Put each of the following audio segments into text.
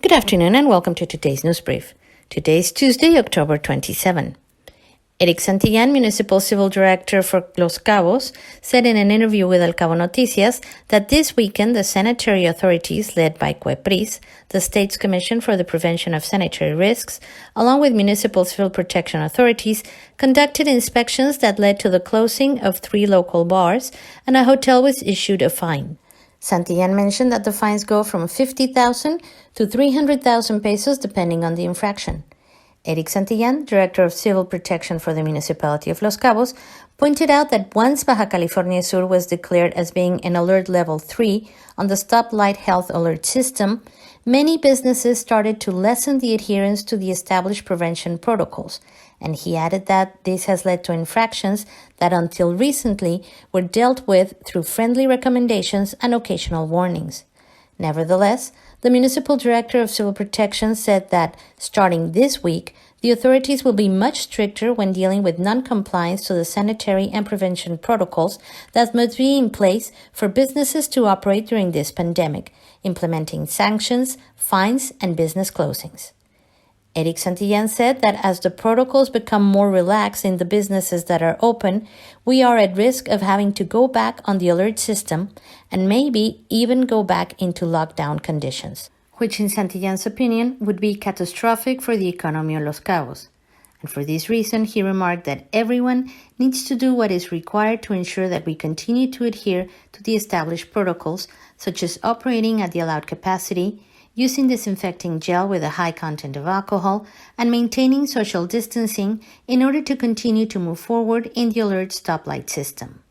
Good afternoon and welcome to today's news brief. Today is Tuesday, October 27. Erick Santillán, Municipal Civil Director for Los Cabos, said in an interview with Cabo Noticias that this weekend the sanitary authorities, led by COEPRIS, the State's Commission for the Prevention of Sanitary Risks, along with Municipal Civil Protection authorities, conducted inspections that led to the closing of 3 local bars, and a hotel was issued a fine. Santillan mentioned that the fines go from 50,000 to 300,000 pesos depending on the infraction. Erick Santillan, Director of Civil Protection for the Municipality of Los Cabos, pointed out that once Bajacaliforniasur was declared as being an alert level 3 on the stoplight health alert system, many businesses started to lessen the adherence to the established prevention protocols, and he added that this has led to infractions that until recently were dealt with through friendly recommendations and occasional warnings. Nevertheless, the Municipal Director of Civil Protection said that, starting this week, the authorities will be much stricter when dealing with non-compliance to the sanitary and prevention protocols that must be in place for businesses to operate during this pandemic, implementing sanctions, fines, and business closings. Erick Santillan said that as the protocols become more relaxed in the businesses that are open, we are at risk of having to go back on the alert system and maybe even go back into lockdown conditions, which in Santillan's opinion would be catastrophic for the economy of Los Cabos. And for this reason, he remarked that everyone needs to do what is required to ensure that we continue to adhere to the established protocols, such as operating at the allowed capacity, using disinfecting gel with a high content of alcohol, and maintaining social distancing in order to continue to move forward in the alert stoplight system.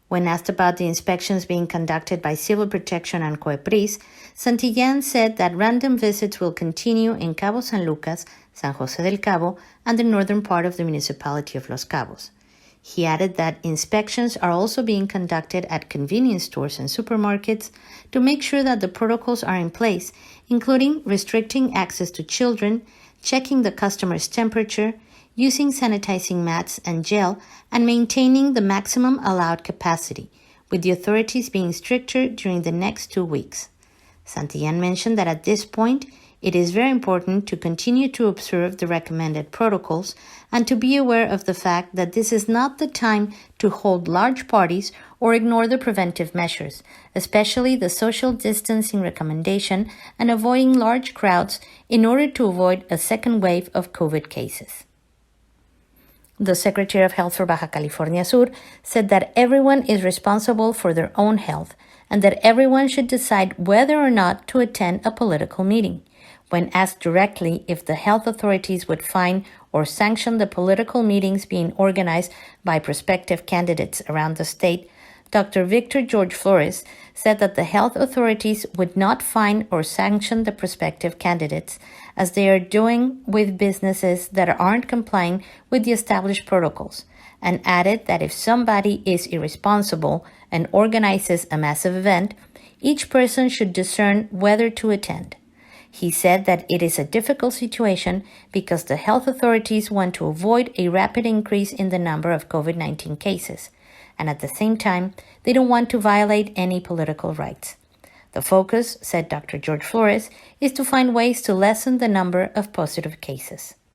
When asked about the inspections being conducted by Civil Protection and COEPRIS, Santillan said that random visits will continue in cabosanlucas, sanjosedelcabo, and the northern part of the Municipality of Los Cabos. He added that inspections are also being conducted at convenience stores and supermarkets to make sure that the protocols are in place, including restricting access to children, checking the customer's temperature, using sanitizing mats and gel, and maintaining the maximum allowed capacity, with the authorities being stricter during the next 2 weeks. Santillan mentioned that at this point, it is very important to continue to observe the recommended protocols and to be aware of the fact that this is not the time to hold large parties or ignore the preventive measures, especially the social distancing recommendation and avoiding large crowds in order to avoid a second wave of COVID cases. The Secretary of Health for Bajacaliforniasur said that everyone is responsible for their own health and that everyone should decide whether or not to attend a political meeting. When asked directly if the health authorities would fine or sanction the political meetings being organized by prospective candidates around the state, Dr. Victor George Flores said that the health authorities would not fine or sanction the prospective candidates, as they are doing with businesses that aren't complying with the established protocols, and added that if somebody is irresponsible and organizes a massive event, each person should discern whether to attend. He said that it is a difficult situation because the health authorities want to avoid a rapid increase in the number of COVID-19 cases, and at the same time, they don't want to violate any political rights. The focus, said Dr. George Flores, is to find ways to lessen the number of positive cases.